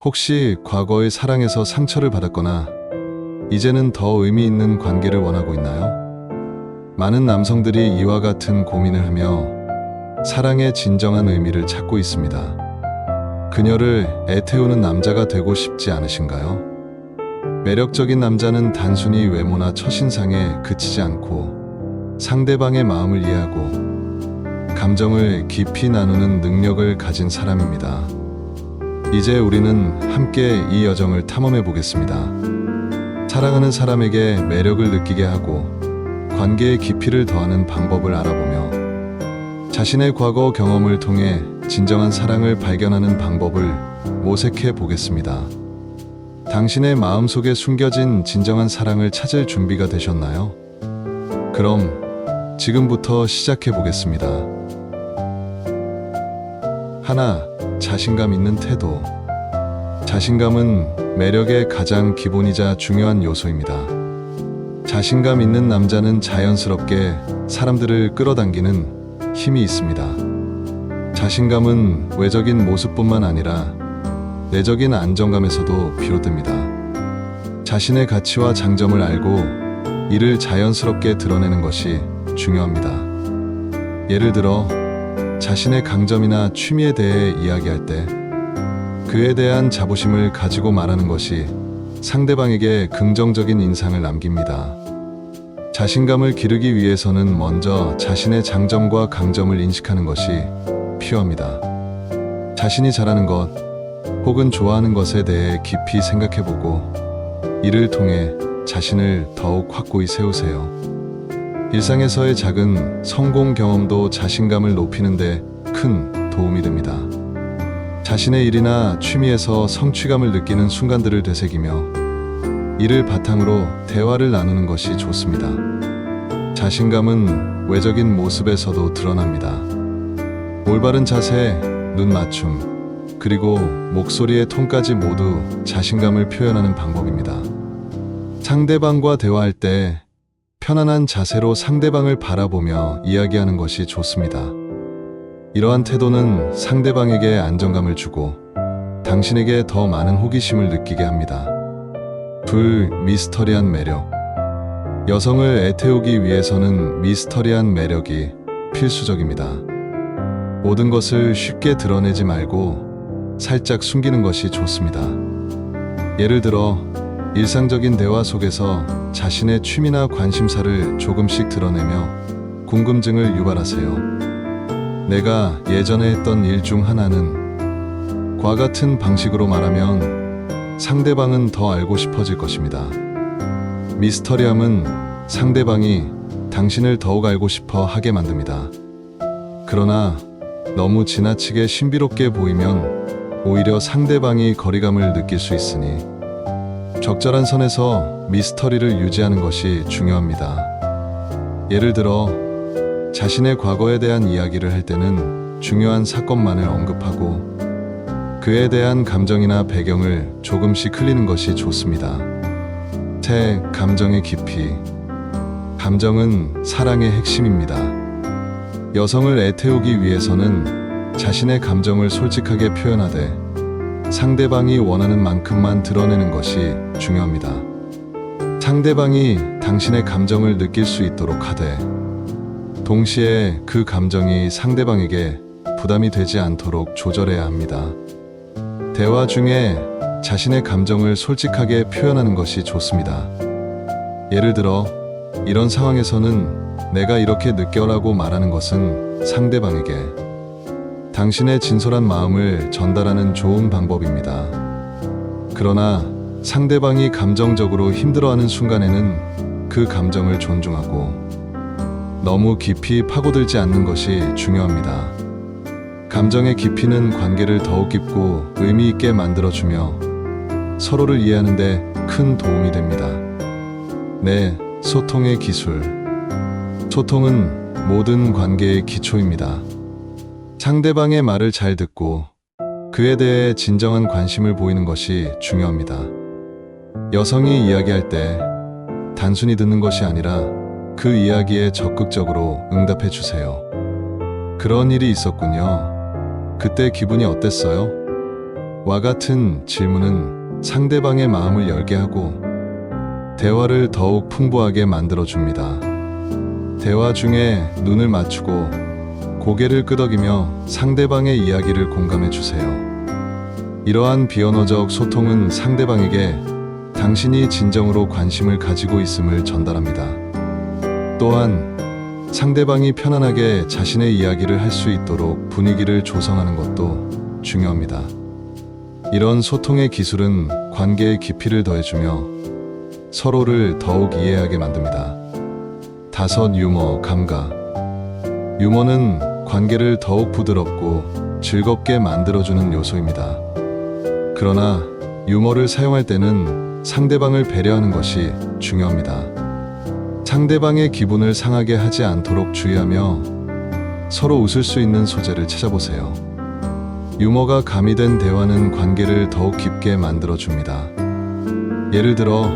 혹시 과거의 사랑에서 상처를 받았거나 이제는 더 의미 있는 관계를 원하고 있나요? 많은 남성들이 이와 같은 고민을 하며 사랑의 진정한 의미를 찾고 있습니다. 그녀를 애태우는 남자가 되고 싶지 않으신가요? 매력적인 남자는 단순히 외모나 첫인상에 그치지 않고 상대방의 마음을 이해하고 감정을 깊이 나누는 능력을 가진 사람입니다. 이제 우리는 함께 이 여정을 탐험해 보겠습니다. 사랑하는 사람에게 매력을 느끼게 하고 관계의 깊이를 더하는 방법을 알아보며 자신의 과거 경험을 통해 진정한 사랑을 발견하는 방법을 모색해 보겠습니다. 당신의 마음속에 숨겨진 진정한 사랑을 찾을 준비가 되셨나요? 그럼 지금부터 시작해 보겠습니다. 하나, 자신감 있는 태도. 자신감은 매력의 가장 기본이자 중요한 요소입니다. 자신감 있는 남자는 자연스럽게 사람들을 끌어당기는 힘이 있습니다. 자신감은 외적인 모습뿐만 아니라 내적인 안정감에서도 비롯됩니다. 자신의 가치와 장점을 알고 이를 자연스럽게 드러내는 것이 중요합니다. 예를 들어 자신의 강점이나 취미에 대해 이야기할 때 그에 대한 자부심을 가지고 말하는 것이 상대방에게 긍정적인 인상을 남깁니다. 자신감을 기르기 위해서는 먼저 자신의 장점과 강점을 인식하는 것이 필요합니다. 자신이 잘하는 것 혹은 좋아하는 것에 대해 깊이 생각해보고 이를 통해 자신을 더욱 확고히 세우세요. 일상에서의 작은 성공 경험도 자신감을 높이는 데 큰 도움이 됩니다. 자신의 일이나 취미에서 성취감을 느끼는 순간들을 되새기며 이를 바탕으로 대화를 나누는 것이 좋습니다. 자신감은 외적인 모습에서도 드러납니다. 올바른 자세, 눈 맞춤, 그리고 목소리의 톤까지 모두 자신감을 표현하는 방법입니다. 상대방과 대화할 때 편안한 자세로 상대방을 바라보며 이야기하는 것이 좋습니다. 이러한 태도는 상대방에게 안정감을 주고 당신에게 더 많은 호기심을 느끼게 합니다. 둘, 미스터리한 매력. 여성을 애태우기 위해서는 미스터리한 매력이 필수적입니다. 모든 것을 쉽게 드러내지 말고 살짝 숨기는 것이 좋습니다. 예를 들어 일상적인 대화 속에서 자신의 취미나 관심사를 조금씩 드러내며 궁금증을 유발하세요. 내가 예전에 했던 일 중 하나는 과 같은 방식으로 말하면 상대방은 더 알고 싶어질 것입니다. 미스터리함은 상대방이 당신을 더욱 알고 싶어 하게 만듭니다. 그러나 너무 지나치게 신비롭게 보이면 오히려 상대방이 거리감을 느낄 수 있으니 적절한 선에서 미스터리를 유지하는 것이 중요합니다. 예를 들어 자신의 과거에 대한 이야기를 할 때는 중요한 사건만을 언급하고 그에 대한 감정이나 배경을 조금씩 흘리는 것이 좋습니다. 셋, 감정의 깊이. 감정은 사랑의 핵심입니다. 여성을 애태우기 위해서는 자신의 감정을 솔직하게 표현하되 상대방이 원하는 만큼만 드러내는 것이 중요합니다. 상대방이 당신의 감정을 느낄 수 있도록 하되 동시에 그 감정이 상대방에게 부담이 되지 않도록 조절해야 합니다. 대화 중에 자신의 감정을 솔직하게 표현하는 것이 좋습니다. 예를 들어 이런 상황에서는 내가 이렇게 느껴라고 말하는 것은 상대방에게 당신의 진솔한 마음을 전달하는 좋은 방법입니다. 그러나 상대방이 감정적으로 힘들어하는 순간에는 그 감정을 존중하고 너무 깊이 파고들지 않는 것이 중요합니다. 감정의 깊이는 관계를 더욱 깊고 의미 있게 만들어주며 서로를 이해하는 데 큰 도움이 됩니다. 네, 소통의 기술. 소통은 모든 관계의 기초입니다. 상대방의 말을 잘 듣고 그에 대해 진정한 관심을 보이는 것이 중요합니다. 여성이 이야기할 때 단순히 듣는 것이 아니라 그 이야기에 적극적으로 응답해 주세요. 그런 일이 있었군요. 그때 기분이 어땠어요? 와 같은 질문은 상대방의 마음을 열게 하고 대화를 더욱 풍부하게 만들어줍니다. 대화 중에 눈을 맞추고 고개를 끄덕이며 상대방의 이야기를 공감해 주세요. 이러한 비언어적 소통은 상대방에게 당신이 진정으로 관심을 가지고 있음을 전달합니다. 또한 상대방이 편안하게 자신의 이야기를 할 수 있도록 분위기를 조성하는 것도 중요합니다. 이런 소통의 기술은 관계의 깊이를 더해주며 서로를 더욱 이해하게 만듭니다. 5. 유머, 감각. 유머는 관계를 더욱 부드럽고 즐겁게 만들어주는 요소입니다. 그러나 유머를 사용할 때는 상대방을 배려하는 것이 중요합니다. 상대방의 기분을 상하게 하지 않도록 주의하며 서로 웃을 수 있는 소재를 찾아보세요. 유머가 가미된 대화는 관계를 더욱 깊게 만들어줍니다. 예를 들어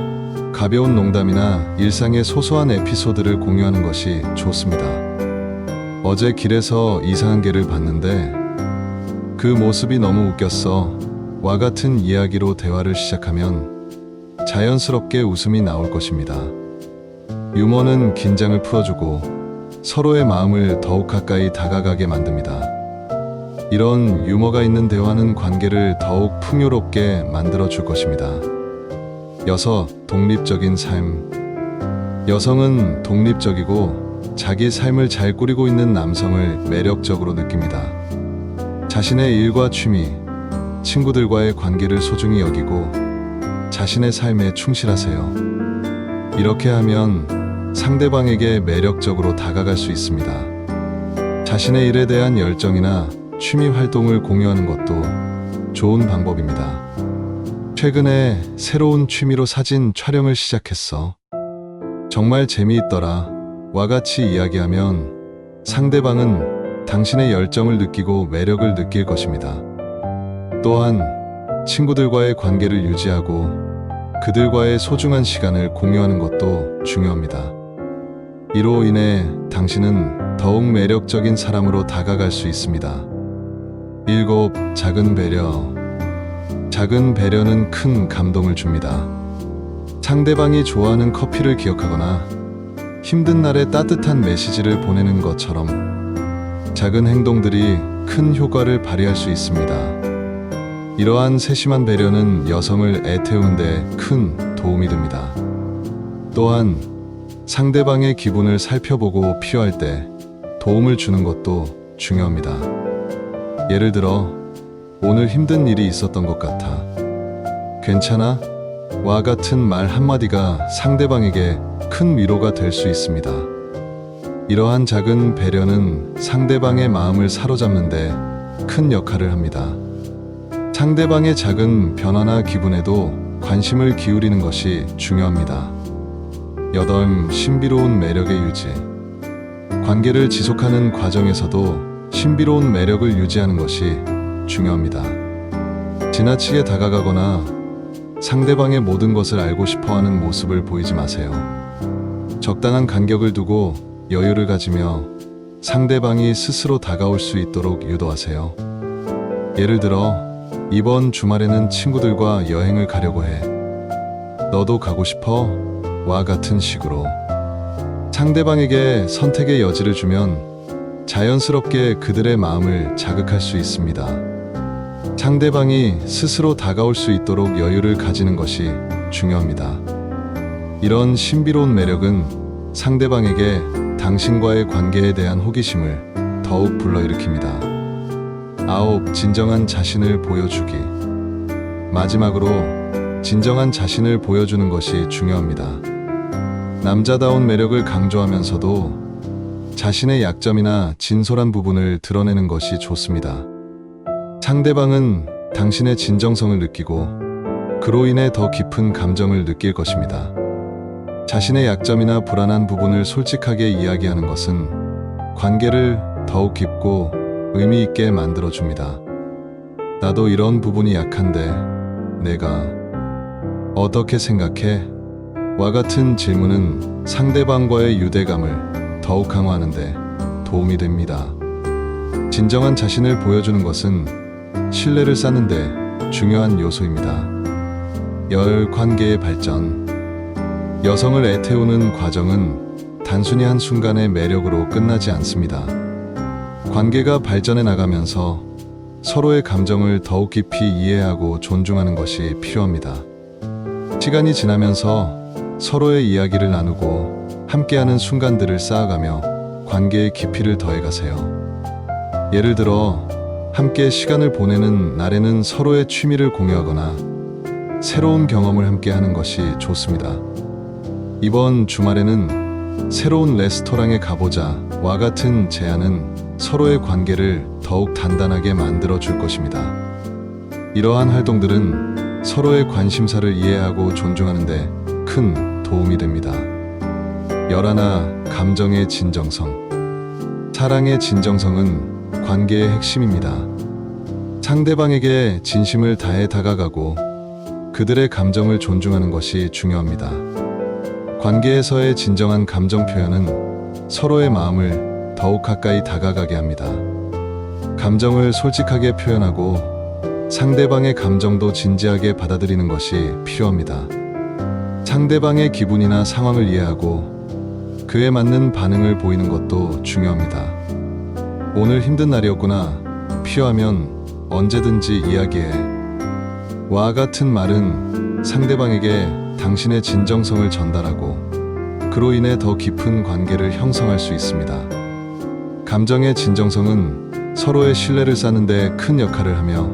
가벼운 농담이나 일상의 소소한 에피소드를 공유하는 것이 좋습니다. 어제 길에서 이상한 개를 봤는데 그 모습이 너무 웃겼어. 와 같은 이야기로 대화를 시작하면 자연스럽게 웃음이 나올 것입니다. 유머는 긴장을 풀어주고 서로의 마음을 더욱 가까이 다가가게 만듭니다. 이런 유머가 있는 대화는 관계를 더욱 풍요롭게 만들어줄 것입니다. 6. 독립적인 삶. 여성은 독립적이고 자기 삶을 잘 꾸리고 있는 남성을 매력적으로 느낍니다. 자신의 일과 취미, 친구들과의 관계를 소중히 여기고 자신의 삶에 충실하세요. 이렇게 하면 상대방에게 매력적으로 다가갈 수 있습니다. 자신의 일에 대한 열정이나 취미 활동을 공유하는 것도 좋은 방법입니다. 최근에 새로운 취미로 사진 촬영을 시작했어. 정말 재미있더라. 와 같이 이야기하면 상대방은 당신의 열정을 느끼고 매력을 느낄 것입니다. 또한 친구들과의 관계를 유지하고 그들과의 소중한 시간을 공유하는 것도 중요합니다. 이로 인해 당신은 더욱 매력적인 사람으로 다가갈 수 있습니다. 7. 작은 배려. 작은 배려는 큰 감동을 줍니다. 상대방이 좋아하는 커피를 기억하거나 힘든 날에 따뜻한 메시지를 보내는 것처럼 작은 행동들이 큰 효과를 발휘할 수 있습니다. 이러한 세심한 배려는 여성을 애태우는 데 큰 도움이 됩니다. 또한 상대방의 기분을 살펴보고 필요할 때 도움을 주는 것도 중요합니다. 예를 들어 오늘 힘든 일이 있었던 것 같아. 괜찮아? 와 같은 말 한마디가 상대방에게 큰 위로가 될 수 있습니다. 이러한 작은 배려는 상대방의 마음을 사로잡는데 큰 역할을 합니다. 상대방의 작은 변화나 기분에도 관심을 기울이는 것이 중요합니다. 8. 신비로운 매력의 유지. 관계를 지속하는 과정에서도 신비로운 매력을 유지하는 것이 중요합니다. 지나치게 다가가거나 상대방의 모든 것을 알고 싶어하는 모습을 보이지 마세요. 적당한 간격을 두고 여유를 가지며 상대방이 스스로 다가올 수 있도록 유도하세요. 예를 들어 이번 주말에는 친구들과 여행을 가려고 해. 너도 가고 싶어? 와 같은 식으로 상대방에게 선택의 여지를 주면 자연스럽게 그들의 마음을 자극할 수 있습니다. 상대방이 스스로 다가올 수 있도록 여유를 가지는 것이 중요합니다. 이런 신비로운 매력은 상대방에게 당신과의 관계에 대한 호기심을 더욱 불러일으킵니다. 9. 진정한 자신을 보여주기. 마지막으로 진정한 자신을 보여주는 것이 중요합니다. 남자다운 매력을 강조하면서도 자신의 약점이나 진솔한 부분을 드러내는 것이 좋습니다. 상대방은 당신의 진정성을 느끼고 그로 인해 더 깊은 감정을 느낄 것입니다. 자신의 약점이나 불안한 부분을 솔직하게 이야기하는 것은 관계를 더욱 깊고 의미 있게 만들어줍니다. 나도 이런 부분이 약한데 내가 어떻게 생각해? 와 같은 질문은 상대방과의 유대감을 더욱 강화하는데 도움이 됩니다. 진정한 자신을 보여주는 것은 신뢰를 쌓는데 중요한 요소입니다. 열 관계의 발전. 여성을 애태우는 과정은 단순히 한순간의 매력으로 끝나지 않습니다. 관계가 발전해 나가면서 서로의 감정을 더욱 깊이 이해하고 존중하는 것이 필요합니다. 시간이 지나면서 서로의 이야기를 나누고 함께하는 순간들을 쌓아가며 관계의 깊이를 더해가세요. 예를 들어 함께 시간을 보내는 날에는 서로의 취미를 공유하거나 새로운 경험을 함께하는 것이 좋습니다. 이번 주말에는 새로운 레스토랑에 가보자와 같은 제안은 서로의 관계를 더욱 단단하게 만들어 줄 것입니다. 이러한 활동들은 서로의 관심사를 이해하고 존중하는 데 큰 도움이 됩니다. 11. 감정의 진정성. 사랑의 진정성은 관계의 핵심입니다. 상대방에게 진심을 다해 다가가고 그들의 감정을 존중하는 것이 중요합니다. 관계에서의 진정한 감정 표현은 서로의 마음을 더욱 가까이 다가가게 합니다. 감정을 솔직하게 표현하고 상대방의 감정도 진지하게 받아들이는 것이 필요합니다. 상대방의 기분이나 상황을 이해하고 그에 맞는 반응을 보이는 것도 중요합니다. 오늘 힘든 날이었구나. 필요하면 언제든지 이야기해. 와 같은 말은 상대방에게 당신의 진정성을 전달하고 그로 인해 더 깊은 관계를 형성할 수 있습니다. 감정의 진정성은 서로의 신뢰를 쌓는 데 큰 역할을 하며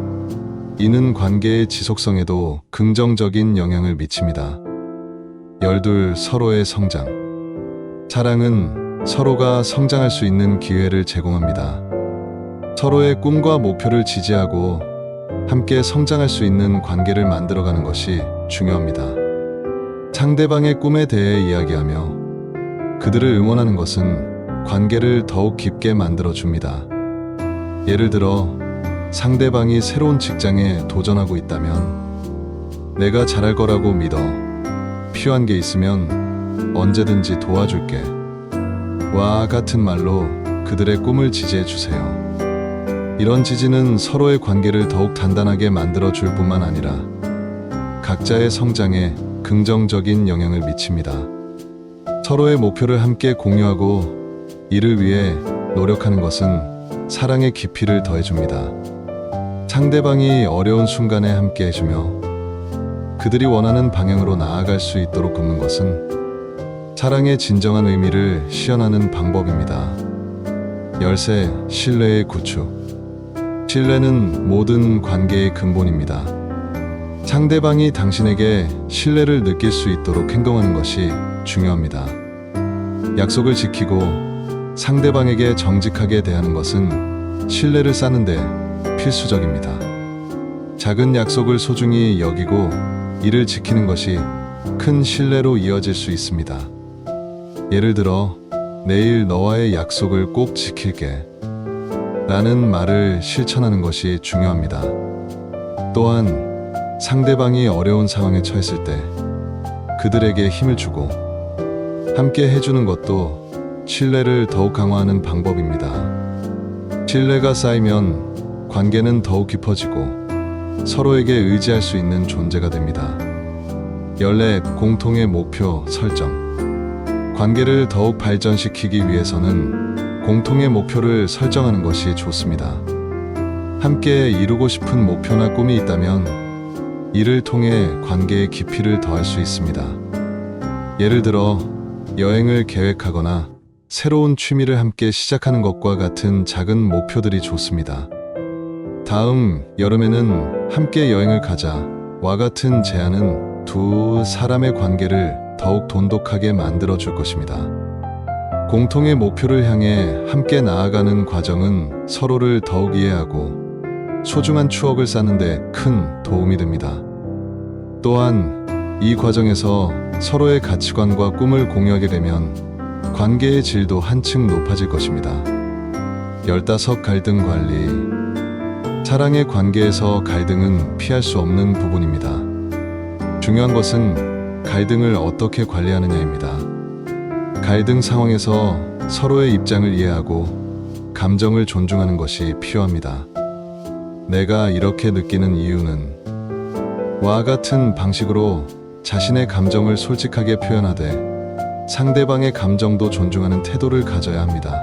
이는 관계의 지속성에도 긍정적인 영향을 미칩니다. 12. 서로의 성장. 사랑은 서로가 성장할 수 있는 기회를 제공합니다. 서로의 꿈과 목표를 지지하고 함께 성장할 수 있는 관계를 만들어가는 것이 중요합니다. 상대방의 꿈에 대해 이야기하며 그들을 응원하는 것은 관계를 더욱 깊게 만들어줍니다. 예를 들어 상대방이 새로운 직장에 도전하고 있다면 내가 잘할 거라고 믿어. 필요한 게 있으면 언제든지 도와줄게. 와 같은 말로 그들의 꿈을 지지해 주세요. 이런 지지는 서로의 관계를 더욱 단단하게 만들어 줄 뿐만 아니라 각자의 성장에 긍정적인 영향을 미칩니다. 서로의 목표를 함께 공유하고 이를 위해 노력하는 것은 사랑의 깊이를 더해줍니다. 상대방이 어려운 순간에 함께 해주며 그들이 원하는 방향으로 나아갈 수 있도록 돕는 것은 사랑의 진정한 의미를 실현하는 방법입니다. 13. 신뢰의 구축. 신뢰는 모든 관계의 근본입니다. 상대방이 당신에게 신뢰를 느낄 수 있도록 행동하는 것이 중요합니다. 약속을 지키고 상대방에게 정직하게 대하는 것은 신뢰를 쌓는 데 필수적입니다. 작은 약속을 소중히 여기고 이를 지키는 것이 큰 신뢰로 이어질 수 있습니다. 예를 들어 내일 너와의 약속을 꼭 지킬게 라는 말을 실천하는 것이 중요합니다. 또한 상대방이 어려운 상황에 처했을 때 그들에게 힘을 주고 함께 해주는 것도 신뢰를 더욱 강화하는 방법입니다. 신뢰가 쌓이면 관계는 더욱 깊어지고 서로에게 의지할 수 있는 존재가 됩니다. 14. 공통의 목표 설정. 관계를 더욱 발전시키기 위해서는 공통의 목표를 설정하는 것이 좋습니다. 함께 이루고 싶은 목표나 꿈이 있다면 이를 통해 관계의 깊이를 더할 수 있습니다. 예를 들어 여행을 계획하거나 새로운 취미를 함께 시작하는 것과 같은 작은 목표들이 좋습니다. 다음 여름에는 함께 여행을 가자와 같은 제안은 두 사람의 관계를 더욱 돈독하게 만들어 줄 것입니다. 공통의 목표를 향해 함께 나아가는 과정은 서로를 더욱 이해하고 소중한 추억을 쌓는 데 큰 도움이 됩니다. 또한 이 과정에서 서로의 가치관과 꿈을 공유하게 되면 관계의 질도 한층 높아질 것입니다. 15. 갈등 관리. 사랑의 관계에서 갈등은 피할 수 없는 부분입니다. 중요한 것은 갈등을 어떻게 관리하느냐입니다. 갈등 상황에서 서로의 입장을 이해하고 감정을 존중하는 것이 필요합니다. 내가 이렇게 느끼는 이유는 와 같은 방식으로 자신의 감정을 솔직하게 표현하되 상대방의 감정도 존중하는 태도를 가져야 합니다.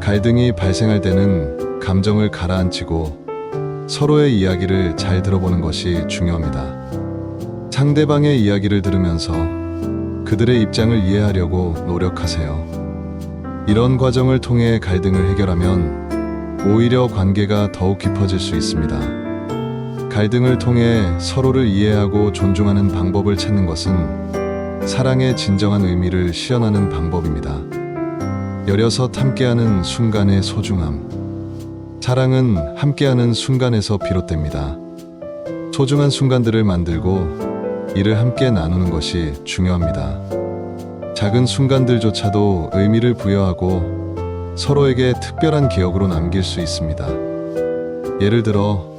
갈등이 발생할 때는 감정을 가라앉히고 서로의 이야기를 잘 들어보는 것이 중요합니다. 상대방의 이야기를 들으면서 그들의 입장을 이해하려고 노력하세요. 이런 과정을 통해 갈등을 해결하면 오히려 관계가 더욱 깊어질 수 있습니다. 갈등을 통해 서로를 이해하고 존중하는 방법을 찾는 것은 사랑의 진정한 의미를 실현하는 방법입니다. 여럿 함께하는 순간의 소중함. 사랑은 함께하는 순간에서 비롯됩니다. 소중한 순간들을 만들고 이를 함께 나누는 것이 중요합니다. 작은 순간들조차도 의미를 부여하고 서로에게 특별한 기억으로 남길 수 있습니다. 예를 들어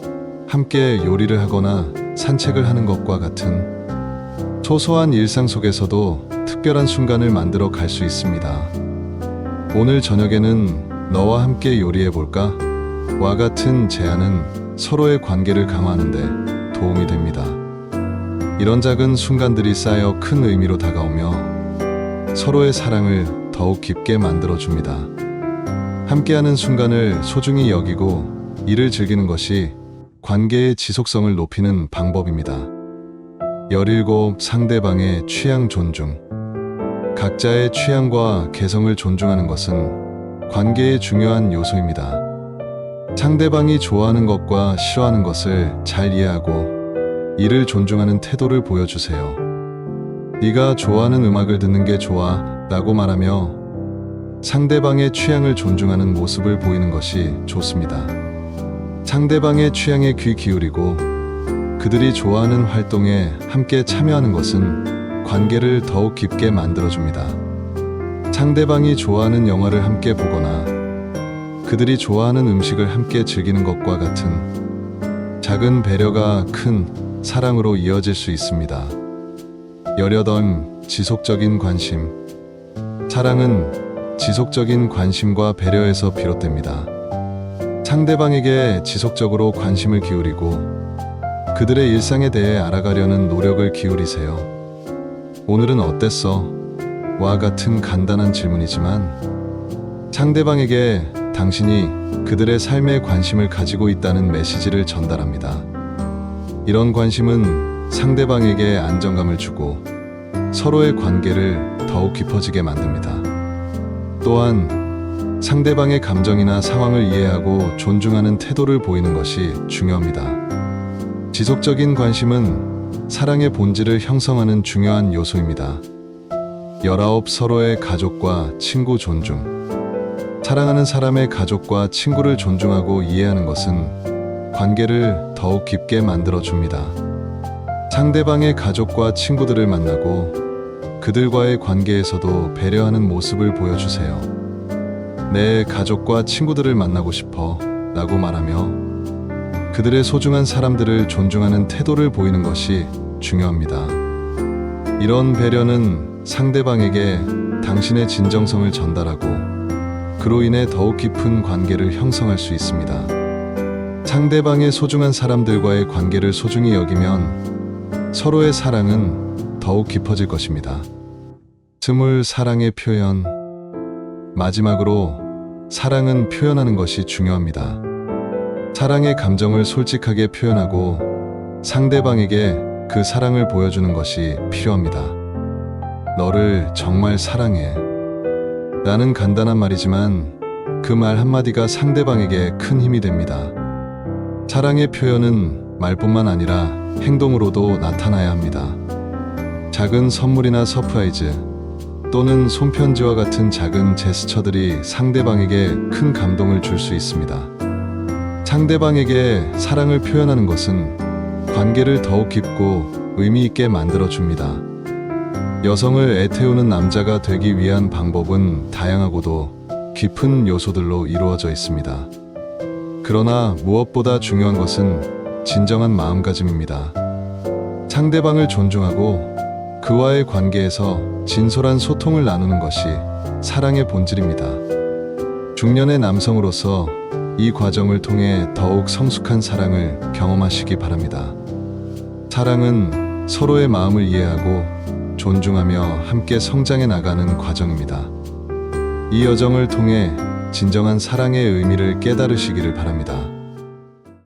함께 요리를 하거나 산책을 하는 것과 같은 소소한 일상 속에서도 특별한 순간을 만들어 갈 수 있습니다. 오늘 저녁에는 너와 함께 요리해 볼까? 와 같은 제안은 서로의 관계를 강화하는 데 도움이 됩니다. 이런 작은 순간들이 쌓여 큰 의미로 다가오며 서로의 사랑을 더욱 깊게 만들어 줍니다. 함께하는 순간을 소중히 여기고 이를 즐기는 것이 관계의 지속성을 높이는 방법입니다. 17. 상대방의 취향 존중. 각자의 취향과 개성을 존중하는 것은 관계의 중요한 요소입니다. 상대방이 좋아하는 것과 싫어하는 것을 잘 이해하고 이를 존중하는 태도를 보여주세요. 네가 좋아하는 음악을 듣는 게 좋아 라고 말하며 상대방의 취향을 존중하는 모습을 보이는 것이 좋습니다. 상대방의 취향에 귀 기울이고 그들이 좋아하는 활동에 함께 참여하는 것은 관계를 더욱 깊게 만들어줍니다. 상대방이 좋아하는 영화를 함께 보거나 그들이 좋아하는 음식을 함께 즐기는 것과 같은 작은 배려가 큰 사랑으로 이어질 수 있습니다. 18. 지속적인 관심. 사랑은 지속적인 관심과 배려에서 비롯됩니다. 상대방에게 지속적으로 관심을 기울이고 그들의 일상에 대해 알아가려는 노력을 기울이세요. 오늘은 어땠어? 와 같은 간단한 질문이지만 상대방에게 당신이 그들의 삶에 관심을 가지고 있다는 메시지를 전달합니다. 이런 관심은 상대방에게 안정감을 주고 서로의 관계를 더욱 깊어지게 만듭니다. 또한 상대방의 감정이나 상황을 이해하고 존중하는 태도를 보이는 것이 중요합니다. 지속적인 관심은 사랑의 본질을 형성하는 중요한 요소입니다. 19. 서로의 가족과 친구 존중. 사랑하는 사람의 가족과 친구를 존중하고 이해하는 것은 관계를 더욱 깊게 만들어줍니다. 상대방의 가족과 친구들을 만나고 그들과의 관계에서도 배려하는 모습을 보여주세요. 내 가족과 친구들을 만나고 싶어 라고 말하며 그들의 소중한 사람들을 존중하는 태도를 보이는 것이 중요합니다. 이런 배려는 상대방에게 당신의 진정성을 전달하고 그로 인해 더욱 깊은 관계를 형성할 수 있습니다. 상대방의 소중한 사람들과의 관계를 소중히 여기면 서로의 사랑은 더욱 깊어질 것입니다. 20. 사랑의 표현. 마지막으로 사랑은 표현하는 것이 중요합니다. 사랑의 감정을 솔직하게 표현하고 상대방에게 그 사랑을 보여주는 것이 필요합니다. 너를 정말 사랑해. 라는 간단한 말이지만 그 말 한마디가 상대방에게 큰 힘이 됩니다. 사랑의 표현은 말뿐만 아니라 행동으로도 나타나야 합니다. 작은 선물이나 서프라이즈 또는 손편지와 같은 작은 제스처들이 상대방에게 큰 감동을 줄 수 있습니다. 상대방에게 사랑을 표현하는 것은 관계를 더욱 깊고 의미 있게 만들어줍니다. 여성을 애태우는 남자가 되기 위한 방법은 다양하고도 깊은 요소들로 이루어져 있습니다. 그러나 무엇보다 중요한 것은 진정한 마음가짐입니다. 상대방을 존중하고 그와의 관계에서 진솔한 소통을 나누는 것이 사랑의 본질입니다. 중년의 남성으로서 이 과정을 통해 더욱 성숙한 사랑을 경험하시기 바랍니다. 사랑은 서로의 마음을 이해하고 존중하며 함께 성장해 나가는 과정입니다. 이 여정을 통해 진정한 사랑의 의미를 깨달으시기를 바랍니다.